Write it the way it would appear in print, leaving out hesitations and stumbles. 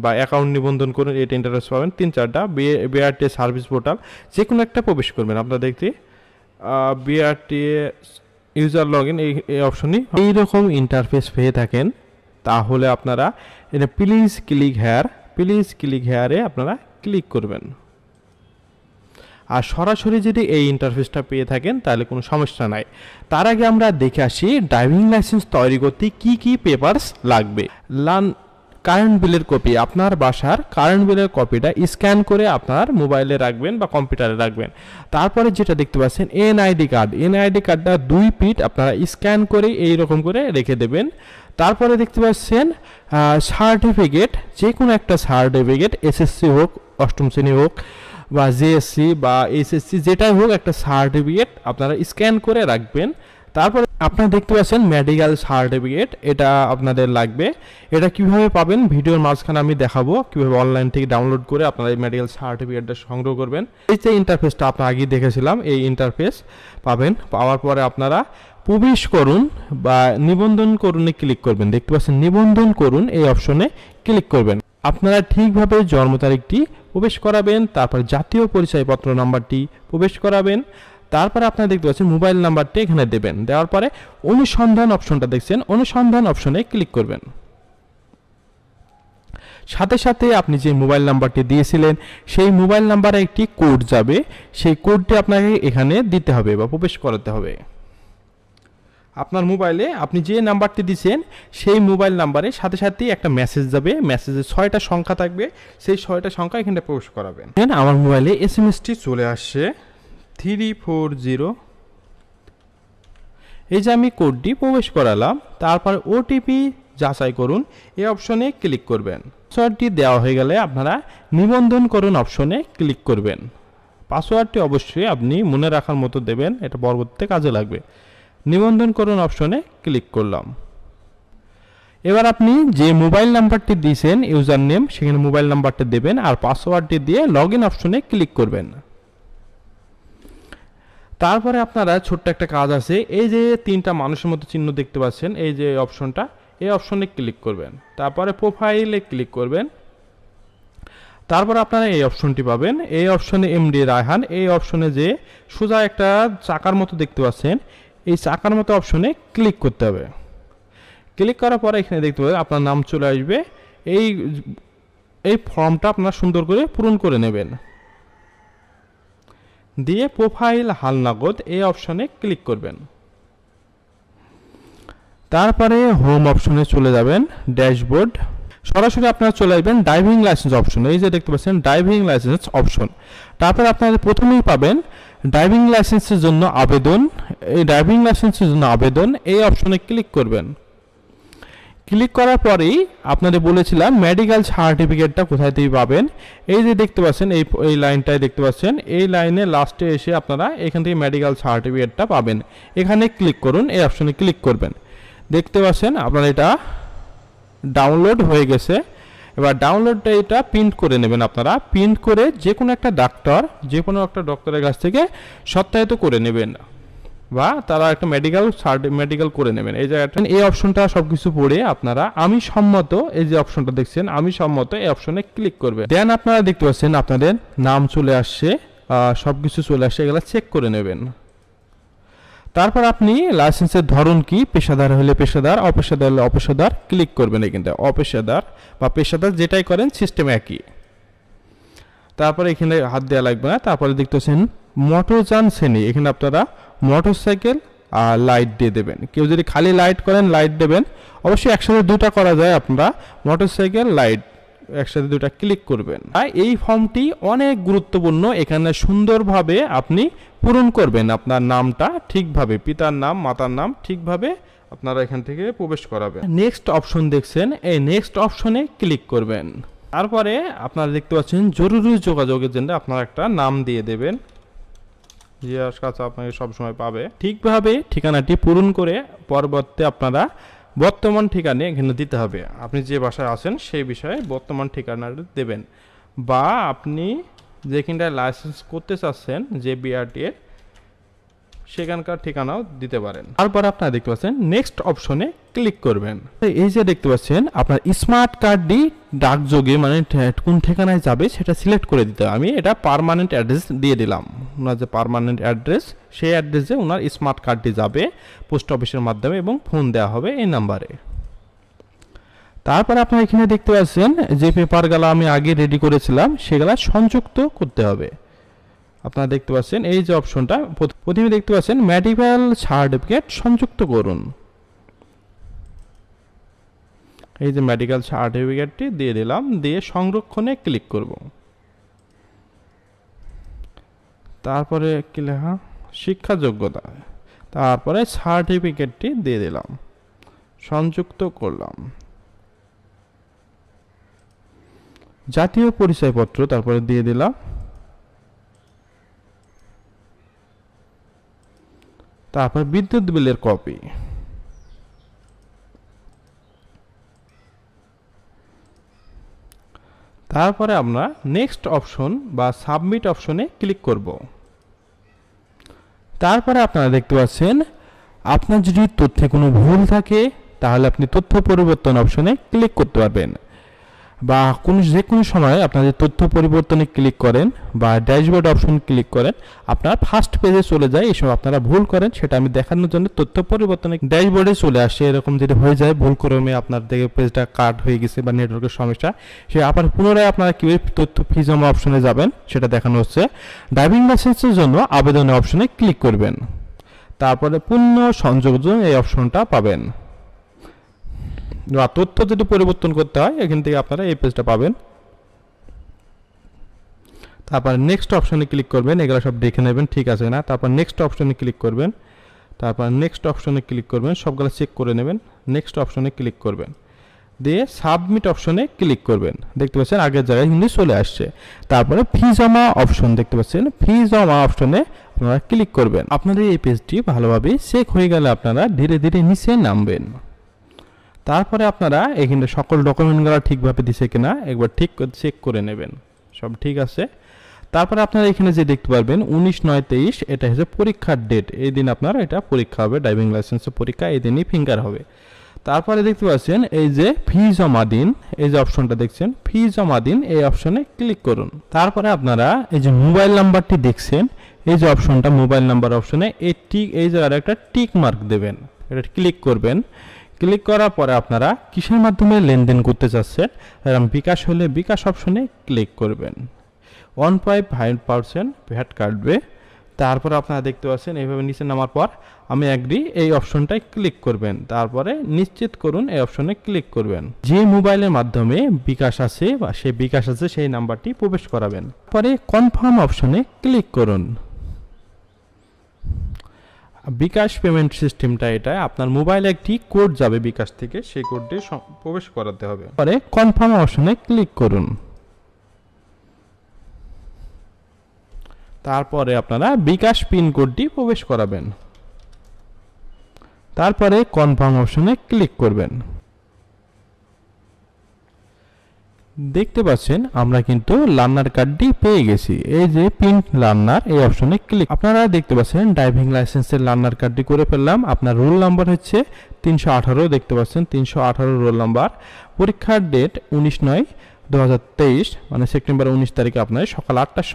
বা অ্যাকাউন্ট নিবন্ধন করুন, এটা ইন্টারফেস পাবেন 3-4টা। বিআরটি সার্ভিস পোর্টাল যে কোনো একটা প্রবেশ করবেন। আপনারা দেখতে বিআরটি ইউজার লগ ইন এই অপশনই এইরকম ইন্টারফেস পেয়ে থাকেন, তাহলে আপনারা এটা প্লিজ ক্লিক হেয়ারে আপনারা ক্লিক করবেন। আর সরাসরি যদি এই ইন্টারফেসটা পেয়ে থাকেন তাহলে কোনো সমস্যা নাই। তার আগে আমরা দেখে আসি ড্রাইভিং লাইসেন্স তৈরি করতে কি কি পেপারস লাগবে। কারেন্ট বিলের কপি, আপনার বাসার কারেন্ট বিলের কপিটা স্ক্যান করে আপনার মোবাইলে রাখবেন বা কম্পিউটারে রাখবেন। তারপরে যেটা দেখতে পাচ্ছেন এনআইডি কার্ডটা 2 ফিট আপনারা স্ক্যান করে এইরকম করে রেখে দেবেন। তারপরে দেখতে পাচ্ছেন সার্টিফিকেট, যে কোনো একটা সার্টিফিকেট, এসএসসি হোক, অষ্টম শ্রেণী হোক বা জেএসসি বা এসএসসি যেটাই হোক, একটা সার্টিফিকেট আপনারা স্ক্যান করে রাখবেন। তারপরে আপনারা দেখতে পাচ্ছেন মেডিকেল সার্টিফিকেট, এটা আপনাদের লাগবে। এটা কিভাবে পাবেন ভিডিওর মাঝখানে আমি দেখাবো, কিভাবে অনলাইন থেকে ডাউনলোড করে আপনারা এই মেডিকেল সার্টিফিকেটটা সংগ্রহ করবেন। এই যে ইন্টারফেসটা আপনারা আগে দেখেছিলাম, এই ইন্টারফেস পাবেন। পাওয়ার পরে আপনারা প্রবেশ করুন বা নিবন্ধন করুনে ক্লিক করবেন। দেখতে পাচ্ছেন নিবন্ধন করুন, এই অপশনে ক্লিক করবেন। আপনারা ঠিকভাবে জন্ম তারিখটি প্রবেশ করাবেন, তারপর জাতীয় পরিচয়পত্র নাম্বারটি প্রবেশ করাবেন। তারপরে আপনারা দেখতে পাচ্ছেন মোবাইল নাম্বারটি এখানে দেবেন। দেওয়ার পরে অনুসন্ধান অপশনটা দেখছেন, অনুসন্ধান অপশনে ক্লিক করবেন। সাথে সাথে আপনি যে মোবাইল নাম্বারটি দিয়েছিলেন সেই মোবাইল নাম্বারে একটি কোড যাবে, সেই কোডটি আপনাকে এখানে দিতে হবে বা প্রবেশ করাতে হবে। আপনার মোবাইলে আপনি যে নাম্বারটি দিয়েছেন সেই মোবাইল নাম্বারে সাথে সাথেই একটা মেসেজ যাবে, মেসেজে 6টা সংখ্যা থাকবে, সেই 6টা সংখ্যা এখানে প্রবেশ করাবেন। আমার মোবাইলে এসএমএসটি চলে আসছে 340। এই যে আমি কোডটি প্রবেশ করালাম, তারপর ওটিপি যাচাই করুন এই অপশনে ক্লিক করবেন। পাসওয়ার্ডটি দেওয়া হয়ে গেলে আপনারা নিবন্ধন করুন অপশনে ক্লিক করবেন। পাসওয়ার্ডটি অবশ্যই আপনি মনে রাখার মতো দেবেন, এটা পরবর্তীতে কাজে লাগবে। নিবন্ধন করুন অপশনে ক্লিক করলাম। এবার আপনি যে মোবাইল নাম্বারটি দিয়েছেন ইউজার নেম, সেখানে মোবাইল নাম্বারটা দেবেন আর পাসওয়ার্ডটি দিয়ে লগ ইন অপশনে ক্লিক করবেন। তারপরে আপনারা ছোট্ট একটা কাজ আছে, এই যে 3টা মানুষের মতো চিহ্ন দেখতে পাচ্ছেন, এই যে অপশনটা, এই অপশনে ক্লিক করবেন। তারপরে প্রোফাইলে ক্লিক করবেন। তারপর আপনারা এই অপশনটি পাবেন, এই অপশনে এমডি রায়হান, এই অপশনে যে সোজা একটা চাকার মতো দেখতে পাচ্ছেন, এই চাকার মতো অপশনে ক্লিক করতে হবে। ক্লিক করার পরে এখানে দেখতে পাবেন আপনার নাম চলে আসবে। এই ফর্মটা আপনারা সুন্দর করে পূরণ করে নেবেন, দিয়ে প্রোফাইল হালনাগদ এই অপশনে ক্লিক করবেন। তারপরে হোম অপশনে চলে যাবেন, ড্যাশবোর্ড, সরাসরি আপনারা চলে আসবেন ড্রাইভিং লাইসেন্স অপশনে। এই যে দেখতে পাচ্ছেন ড্রাইভিং লাইসেন্স অপশন। তারপর আপনারা প্রথমেই পাবেন ড্রাইভিং লাইসেন্সের জন্য আবেদন। এই ড্রাইভিং লাইসেন্সের জন্য আবেদন এই অপশনে ক্লিক করবেন। ক্লিক করার পরেই আপনাদের বলেছিলাম মেডিকেল সার্টিফিকেটটা কোথায় থেকে পাবেন। এই যে দেখতে পাচ্ছেন এই লাইনটায় দেখতে পাচ্ছেন, এই লাইনে লাস্টে এসে আপনারা এখান থেকে মেডিকেল সার্টিফিকেটটা পাবেন। এখানে ক্লিক করুন, এই অপশনে ক্লিক করবেন। দেখতে পাচ্ছেন আপনার এটা ডাউনলোড হয়ে গেছে। এবার ডাউনলোডটা এটা প্রিন্ট করে নেবেন। আপনারা প্রিন্ট করে যে কোনো একটা ডক্টরের কাছ থেকে সত্যায়িত করে নেবেন বা তারা একটা মেডিকেল করে নেবেন। এই জায়গাটা এই অপশনটা সবকিছু পড়ে আপনারা আমি সম্মত, এই যে অপশনটা দেখছেন আমি সম্মত, এই অপশনে ক্লিক করবেন। দেন আপনারা দেখতে পাচ্ছেন আপনাদের নাম চলে আসছে, সবকিছু চলে আসছে, এগুলো চেক করে নেবেন। তারপর আপনি লাইসেন্সের ধরন কি, পেশাদার হলে পেশাদার, অপেশাদার হলে অপেশাদার ক্লিক করবেন। এখানে অপেশাদার বা পেশাদার যেটাই করেন সিস্টেম একই। তারপরে এখানে হাত দেওয়া লাগবে না। তারপরে দেখতে পাচ্ছেন মোটরযান শ্রেণী, এখানে আপনারা মোটরসাইকেল আর লাইট দিয়ে দেবেন। কেউ যদি খালি লাইট করেন লাইট দেবেন, অবশ্যই একসাথে 2টা করা যায়। আপনারা মোটরসাইকেল লাইট একসাথে 2টা ক্লিক করবেন। এই ফর্মটি অনেক গুরুত্বপূর্ণ, এখানে সুন্দরভাবে আপনি পূরণ করবেন আপনার নামটা ঠিকভাবে, পিতার নাম মাতার নাম ঠিকভাবে আপনারা এখান থেকে প্রবেশ করাবেন। নেক্সট অপশন দেখছেন, এই নেক্সট অপশনে ক্লিক করবেন। তারপরে আপনারা দেখতে পাচ্ছেন জরুরি যোগাযোগের জন্য আপনারা একটা নাম দিয়ে দেবেন, যে কাছে আপনাকে সবসময় পাবে। ঠিকভাবে ঠিকানাটি পূরণ করে পরবর্তী আপনারা বর্তমান ঠিকানা এখানে দিতে হবে। আপনি যে বাসায় আছেন সেই বিষয়ে বর্তমান ঠিকানাটা দেবেন, বা আপনি যেখানটায় লাইসেন্স করতে চাচ্ছেন যে বিআরটি এর সেখানকার ঠিকানাও দিতে পারেন। তারপর আপনারা দেখতে পাচ্ছেন নেক্সট অপশনে ক্লিক করবেন। এই যে দেখতে পাচ্ছেন আপনার স্মার্ট কার্ডটি ডাকযোগে মানে কোন ঠিকানায় যাবে সেটা সিলেক্ট করে দিতে হবে। আমি এটা পার্মানেন্ট অ্যাড্রেস দিয়ে দিলাম। ওনার যে পার্মানেন্ট অ্যাড্রেস সেই অ্যাড্রেসে ওনার স্মার্ট কার্ডটি যাবে পোস্ট অফিসের মাধ্যমে এবং ফোন দেওয়া হবে এই নাম্বারে। তারপর আপনারা এখানে দেখতে পাচ্ছেন যে পেপারগুলো আমি আগে রেডি করেছিলাম সেগুলো সংযুক্ত করতে হবে। আপনারা দেখতে পাচ্ছেন এই যে অপশনটা প্রথমে দেখতে পাচ্ছেন মেডিকেল সার্টিফিকেট সংযুক্ত করুন। এই যে মেডিকেল সার্টিফিকেটটি দিয়ে দিলাম, দিয়ে সংরক্ষণে ক্লিক করব। তারপরে কি লেখা শিক্ষা যোগ্যতা, তারপরে সার্টিফিকেটটি দিয়ে দিলাম, সংযুক্ত করলাম। জাতীয় পরিচয়পত্র তারপরে দিয়ে দিলাম, তারপর বিদ্যুৎ বিলের কপি। তারপরে আমরা নেক্সট অপশন বা সাবমিট অপশনে ক্লিক করব। তারপরে আপনারা দেখতে পাচ্ছেন আপনার যদি তথ্যে কোনো ভুল থাকে তাহলে আপনি তথ্য পরিবর্তন অপশনে ক্লিক করতে পারবেন, বা যে কোনো সময় আপনারা তথ্য পরিবর্তনে ক্লিক করেন বা ড্যাশবোর্ড অপশন ক্লিক করেন আপনার ফার্স্ট পেজে চলে যায়। এইসব আপনারা ভুল করেন সেটা আমি দেখানোর জন্য তথ্য পরিবর্তনে ড্যাশবোর্ডে চলে আসে। এরকম যদি হয়ে যায় ভুল ক্রমে আপনার দেখে পেজটা কাট হয়ে গেছে বা নেটওয়ার্কের সমস্যা, সে আবার পুনরায় আপনারা কীভাবে তথ্য ফি জমা অপশনে যাবেন সেটা দেখানো হচ্ছে। ড্রাইভিং লাইসেন্সের জন্য আবেদনের অপশনে ক্লিক করবেন, তারপরে পুনঃ সংযোজন এই অপশনটা পাবেন। বা তথ্য যদি পরিবর্তন করতে হয় এখান থেকে আপনারা এই পেজটা পাবেন। তারপর নেক্সট অপশনে ক্লিক করবেন, এগুলো সব দেখে নেবেন ঠিক আছে না। তারপর নেক্সট অপশনে ক্লিক করবেন, তারপর নেক্সট অপশনে ক্লিক করবেন, সবগুলো চেক করে নেবেন। নেক্সট অপশনে ক্লিক করবেন, দিয়ে সাবমিট অপশনে ক্লিক করবেন। দেখতে পাচ্ছেন আগের জায়গায় কিন্তু চলে আসছে। তারপরে ফি জমা অপশন দেখতে পাচ্ছেন, ফি জমা অপশনে আপনারা ক্লিক করবেন। আপনাদের এই পেজটি ভালোভাবে চেক হয়ে গেলে আপনারা ধীরে ধীরে নিচে নামবেন। তারপরে আপনারা এখানে সকল ডকুমেন্টগুলো ঠিকভাবে দিছে কিনা একবার ঠিক চেক করে নেবেন, সব ঠিক আছে। তারপরে আপনারা এখানে যে দেখতে পারবেন 19/9/23 এটা হচ্ছে পরীক্ষার ডেট, এই দিন আপনার এটা পরীক্ষা হবে, ড্রাইভিং লাইসেন্সের পরীক্ষা এই দিনই ফিঙ্গার হবে। তারপরে দেখতে পাচ্ছেন এই যে ফি জমা দিন, এই যে অপশনটা দেখছেন ফি জমা দিন, এই অপশনে ক্লিক করুন। তারপরে আপনারা এই যে মোবাইল নাম্বারটি দেখছেন, এই যে অপশনটা মোবাইল নাম্বার অপশনে এই জায়গায় একটা টিক মার্ক দেবেন, এটা ক্লিক করবেন। ক্লিক করার পরে আপনারা কিসের মাধ্যমে লেনদেন করতে চাচ্ছেন, বিকাশ হলে বিকাশ অপশনে ক্লিক করবেন। 1.5% ভ্যাট কাটবে। তারপরে আপনারা দেখতে পাচ্ছেন এইভাবে নিচে নামার পর আমি অ্যাগ্রি এই অপশনটায় ক্লিক করবেন। তারপরে নিশ্চিত করুন এই অপশনে ক্লিক করবেন। যে মোবাইলের মাধ্যমে বিকাশ আছে বা সেই বিকাশ আছে সেই নাম্বারটি প্রবেশ করাবেন। পরে কনফার্ম অপশনে ক্লিক করুন। বিকাশ পেমেন্ট সিস্টেমটা এটা, আপনার মোবাইলে একটি কোড যাবে বিকাশ থেকে, সেই কোডটি প্রবেশ করাতে হবে। পরে কনফার্ম অপশনে ক্লিক করুন। তারপরে আপনারা বিকাশ পিন কোডটি প্রবেশ করাবেন। তারপরে কনফার্ম অপশনে ক্লিক করবেন। দেখতে পাচ্ছেন আমরা কিন্তু লার্নার কার্ডটি পেয়ে গেছি। এই যে প্রিন্ট লার্নার এই অপশনে ক্লিক, আপনারা দেখতে পাচ্ছেন ড্রাইভিং লাইসেন্সের লার্নার কার্ডটি করে ফেললাম। আপনার রোল নাম্বার হচ্ছে 318, দেখতে পাচ্ছেন 318 রোল নাম্বার। পরীক্ষার ডেট 19/9/2023 মানে সেপ্টেম্বর 19 তারিখে আপনার সকাল 8টার